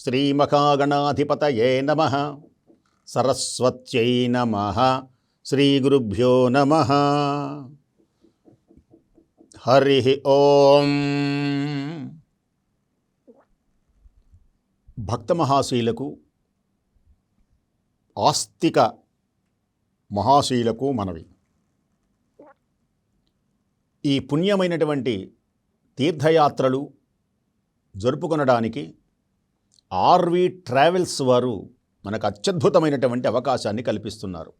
శ్రీమహాగణాధిపతయే నమః. సరస్వత్యై నమః. శ్రీగురుభ్యో నమః. హరి ఓం. భక్త మహాశీలకు, ఆస్తిక మహాశీలకు మనవి. ఈ పుణ్యమైనటువంటి తీర్థయాత్రలు జరుపుకొనడానికి ఆర్వి ట్రావెల్స్ వారు మనకు అత్యద్భుతమైనటువంటి అవకాశాన్ని కల్పిస్తున్నారు.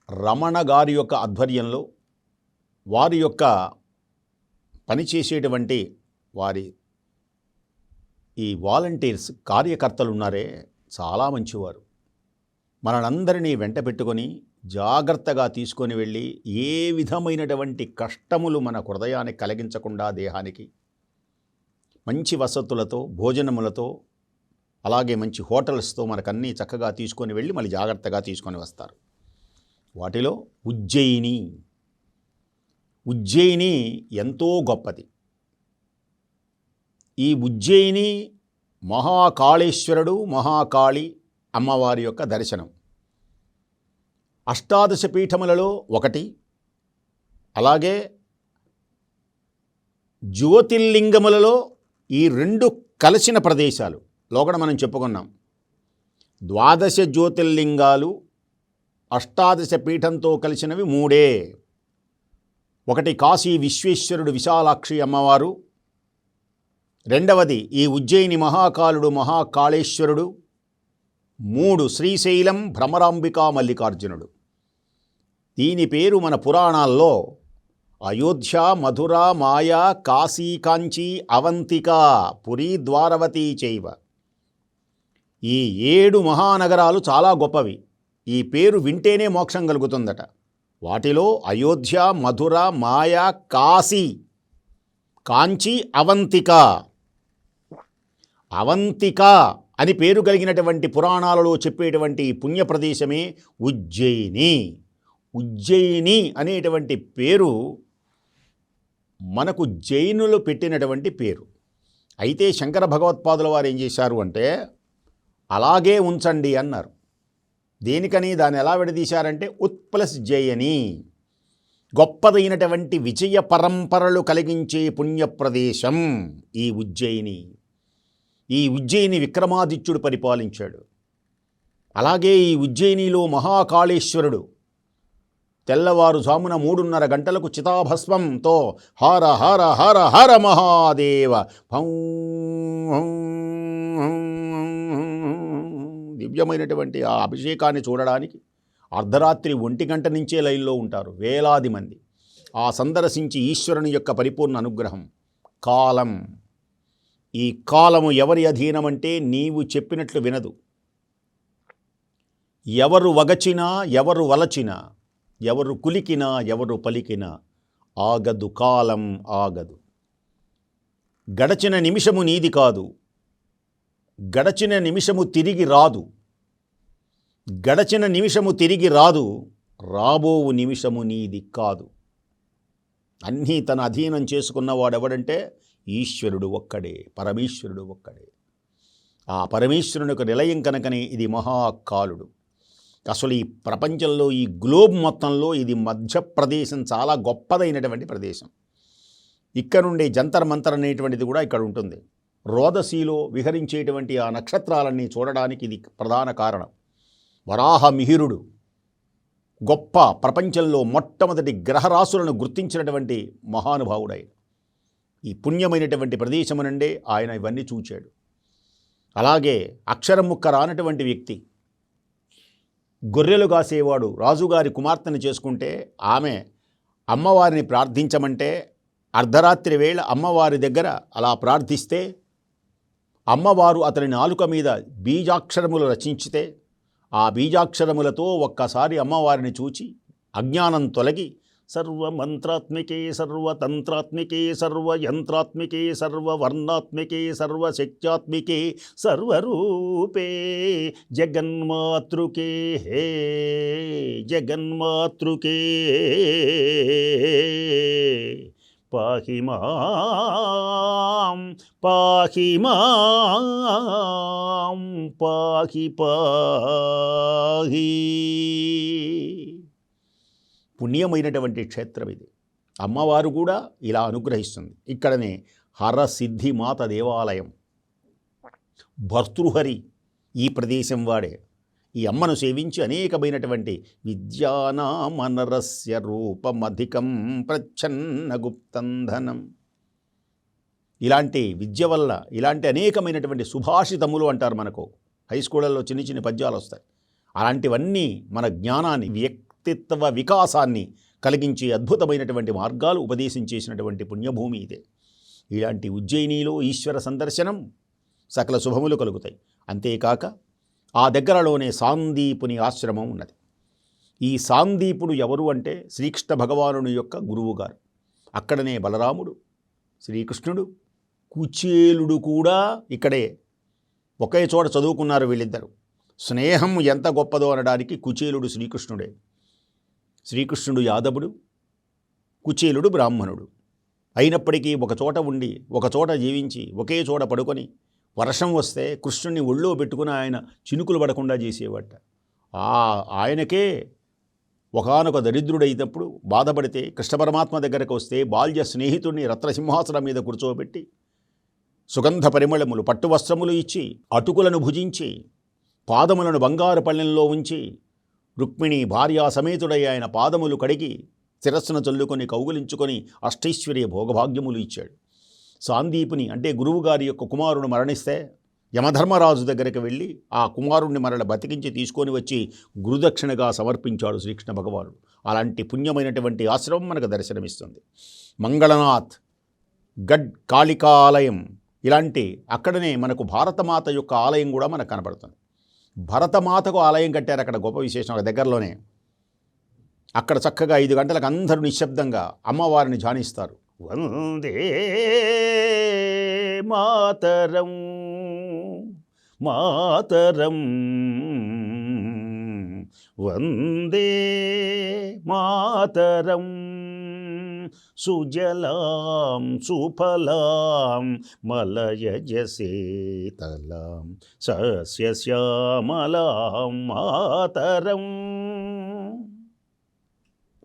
రమణ గారి యొక్క ఆధ్వర్యంలో వారి యొక్క పనిచేసేటువంటి వారి ఈ వాలంటీర్స్ కార్యకర్తలు ఉన్నారే, చాలా మంచివారు. మనందరినీ వెంట పెట్టుకొని జాగ్రత్తగా తీసుకొని వెళ్ళి ఏ విధమైనటువంటి కష్టములు మన హృదయానికి కలిగించకుండా దేహానికి మంచి వసతులతో, భోజనములతో, అలాగే మంచి హోటల్స్తో మనకన్నీ చక్కగా తీసుకొని వెళ్ళి మళ్ళీ జాగ్రత్తగా తీసుకొని వస్తారు. వాటిలో ఉజ్జయిని ఎంతో గొప్పది. ఈ ఉజ్జయిని మహాకాళేశ్వరుడు, మహాకాళి అమ్మవారి యొక్క దర్శనం. అష్టాదశ పీఠములలో ఒకటి. అలాగే జ్యోతిర్లింగములలో ఈ రెండు కలిసిన ప్రదేశాలు లోగడ మనం చెప్పుకున్నాం. ద్వాదశ జ్యోతిర్లింగాలు అష్టాదశ పీఠంతో కలిసినవి మూడే. ఒకటి కాశీ విశ్వేశ్వరుడు విశాలాక్షి అమ్మవారు, రెండవది ఈ ఉజ్జయిని మహాకాలుడు మహాకాళేశ్వరుడు, మూడు శ్రీశైలం భ్రమరాంబికా మల్లికార్జునుడు. దీని పేరు మన పురాణాల్లో అయోధ్య, మధుర, మాయా, కాశీ, కాంచీ, అవంతిక, పురీ, ద్వారవతి చైవ. ఈ 7 మహానగరాలు చాలా గొప్పవి. ఈ పేరు వింటేనే మోక్షం కలుగుతుందట. వాటిలో అయోధ్య, మధుర, మాయా, కాశీ, కాంచీ, అవంతిక. అవంతిక అని పేరు కలిగినటువంటి పురాణాలలో చెప్పేటువంటి పుణ్యప్రదేశమే ఉజ్జయిని. ఉజ్జయిని అనేటువంటి పేరు మనకు జైనులు పెట్టినటువంటి పేరు. అయితే శంకర భగవత్పాదుల వారు ఏం చేశారు అంటే అలాగే ఉంచండి అన్నారు. దేనికని దాన్ని ఎలా విడదీశారంటే ఉత్ప్లస్ జయని, గొప్పదైనటువంటి విజయ పరంపరలు కలిగించే పుణ్యప్రదేశం ఈ ఉజ్జయిని. ఈ ఉజ్జయిని విక్రమాదిత్యుడు పరిపాలించాడు. అలాగే ఈ ఉజ్జయినిలో మహాకాళేశ్వరుడు తెల్లవారుజామున 3:30 గంటలకు చితాభస్మంతో హర హర హర హర మహాదేవ దివ్యమైనటువంటి ఆ అభిషేకాన్ని చూడడానికి అర్ధరాత్రి 1 గంట నుంచే లైన్లో ఉంటారు వేలాది మంది. ఆ సందర్శించి ఈశ్వరుని యొక్క పరిపూర్ణ అనుగ్రహం. కాలం, ఈ కాలము ఎవరి అధీనమంటే నీవు చెప్పినట్లు వినదు. ఎవరు వగచినా, ఎవరు వలచినా, ఎవరు కులికినా, ఎవరు పలికినా ఆగదు, కాలం ఆగదు. గడచిన నిమిషము నీది కాదు, గడచిన నిమిషము తిరిగి రాదు. గడచిన నిమిషము తిరిగి రాదు, రాబోవు నిమిషము నీది కాదు. అన్నీ తన అధీనం చేసుకున్నవాడెవడంటే ఈశ్వరుడు ఒక్కడే, పరమేశ్వరుడు ఒక్కడే. ఆ పరమేశ్వరునికి నిలయం కనుకనే ఇది మహాకాలుడు. అసలు ఈ ప్రపంచంలో, ఈ గ్లోబ్ మొత్తంలో ఇది మధ్యప్రదేశం చాలా గొప్పదైనటువంటి ప్రదేశం. ఇక్కడ నుండి జంతర్ మంతర్ అనేటువంటిది కూడా ఇక్కడ ఉంటుంది. రోదసీలో విహరించేటువంటి ఆ నక్షత్రాలన్నీ చూడడానికి ఇది ప్రధాన కారణం. వరాహ మిహిరుడు గొప్ప, ప్రపంచంలో మొట్టమొదటి గ్రహరాశులను గుర్తించినటువంటి మహానుభావుడైన ఈ పుణ్యమైనటువంటి ప్రదేశము నుండే ఆయన ఇవన్నీ చూచాడు. అలాగే అక్షరం ముక్క రానటువంటి వ్యక్తి, గొర్రెలు కాసేవాడు, రాజుగారి కుమార్తెను చేసుకుంటే ఆమె అమ్మవారిని ప్రార్థించమంటే అర్ధరాత్రి వేళ అమ్మవారి దగ్గర అలా ప్రార్థిస్తే అమ్మవారు అతని నాలుక మీద బీజాక్షరములు రచించితే ఆ బీజాక్షరములతో ఒక్కసారి అమ్మవారిని చూచి అజ్ఞానం తొలగి सर्वमंत्रात्मिके सर्वतंत्रात्मिके सर्वयंत्रात्मिके सर्ववर्णात्मिके सर्वशक्त्यात्मिके सर्वरूपे जगन्मातृके हे जगन्मातृके పాహి మాం పాహి మాం పాహి పాహి. పుణ్యమైనటువంటి క్షేత్రం ఇది. అమ్మవారు కూడా ఇలా అనుగ్రహిస్తుంది. ఇక్కడనే హరసిద్ధిమాత దేవాలయం. భర్తృహరి ఈ ప్రదేశం వాడే. ఈ అమ్మను సేవించి అనేకమైనటువంటి విద్యానామనరస్య రూపమధికం ప్రచ్ఛన్న గుప్తంధనం, ఇలాంటి విద్య వల్ల ఇలాంటి అనేకమైనటువంటి సుభాషితములు అంటారు. మనకు హై స్కూళ్ళల్లో చిన్న చిన్న పద్యాలు వస్తాయి. అలాంటివన్నీ మన జ్ఞానాన్ని, వ్యక్తిత్వ వికాసాన్ని కలిగించి అద్భుతమైనటువంటి మార్గాలు ఉపదేశం చేసినటువంటి పుణ్యభూమి ఇదే. ఇలాంటి ఉజ్జయినిలో ఈశ్వర సందర్శనం సకల శుభములు కలుగుతాయి. అంతేకాక ఆ దగ్గరలోనే సాందీపుని ఆశ్రమం ఉన్నది. ఈ సాందీపుడు ఎవరు అంటే శ్రీకృష్ణ భగవానుని యొక్క గురువుగారు. అక్కడనే బలరాముడు, శ్రీకృష్ణుడు, కుచేలుడు కూడా ఇక్కడే ఒకే చోట చదువుకున్నారు వీళ్ళిద్దరు. స్నేహం ఎంత గొప్పదో అనడానికి కుచేలుడు శ్రీకృష్ణుడే. శ్రీకృష్ణుడు యాదవుడు, కుచేలుడు బ్రాహ్మణుడు. అయినప్పటికీ ఒక చోట ఉండి ఒక చోట జీవించి ఒకే చోట పడుకొని వర్షం వస్తే కృష్ణుని ఒళ్ళో పెట్టుకుని ఆయన చినుకులు పడకుండా చేసేవాట. ఆయనకే ఒకానొక దరిద్రుడైనప్పుడు బాధపడితే కృష్ణ పరమాత్మ దగ్గరకు వస్తే బాల్య స్నేహితుడిని రత్నసింహాసనం మీద కూర్చోబెట్టి సుగంధ పరిమళములు, పట్టు వస్త్రములు ఇచ్చి, అటుకులను భుజించి, పాదములను బంగారు పళ్ళెంలో ఉంచి, రుక్మిణి భార్యా సమేతుడై ఆయన పాదములు కడిగి శిరస్సును చల్లుకొని కౌగులించుకొని అష్టైశ్వర్య భోగభాగ్యములు ఇచ్చాడు. సాందీపుని అంటే గురువుగారి యొక్క కుమారుడు మరణిస్తే యమధర్మరాజు దగ్గరికి వెళ్ళి ఆ కుమారుణ్ణి మరల బతికించి తీసుకొని వచ్చి గురుదక్షిణగా సమర్పించాడు శ్రీకృష్ణ భగవానుడు. అలాంటి పుణ్యమైనటువంటి ఆశ్రమం మనకు దర్శనమిస్తుంది. మంగళనాథ్, గడ్ కాళికాలయం, ఇలాంటి అక్కడనే మనకు భారతమాత యొక్క ఆలయం కూడా మనకు కనపడుతుంది. భరతమాతకు ఆలయం కట్టారు అక్కడ. గొప్ప విశేషం దగ్గరలోనే. అక్కడ చక్కగా 5 గంటలకు అందరూ నిశ్శబ్దంగా అమ్మవారిని ధ్యానిస్తారు. వందే మాతరం మాతరం వందే మాతరం సుజలాం సుఫలాం మలయజ శీతలాం సస్యశ్యామలాం మాతరం.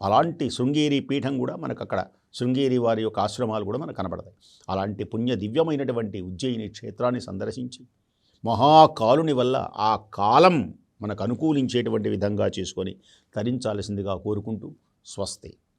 అలాంటి శృంగేరి పీఠం కూడా మనకు అక్కడ, శృంగేరి వారి యొక్క ఆశ్రమాలు కూడా మనకు కనబడతాయి. అలాంటి పుణ్య దివ్యమైనటువంటి ఉజ్జయిని క్షేత్రాన్ని సందర్శించి మహాకాలుని వల్ల ఆ కాలం మనకు అనుకూలించేటువంటి విధంగా చేసుకొని తరించాల్సిందిగా కోరుకుంటూ స్వస్తి.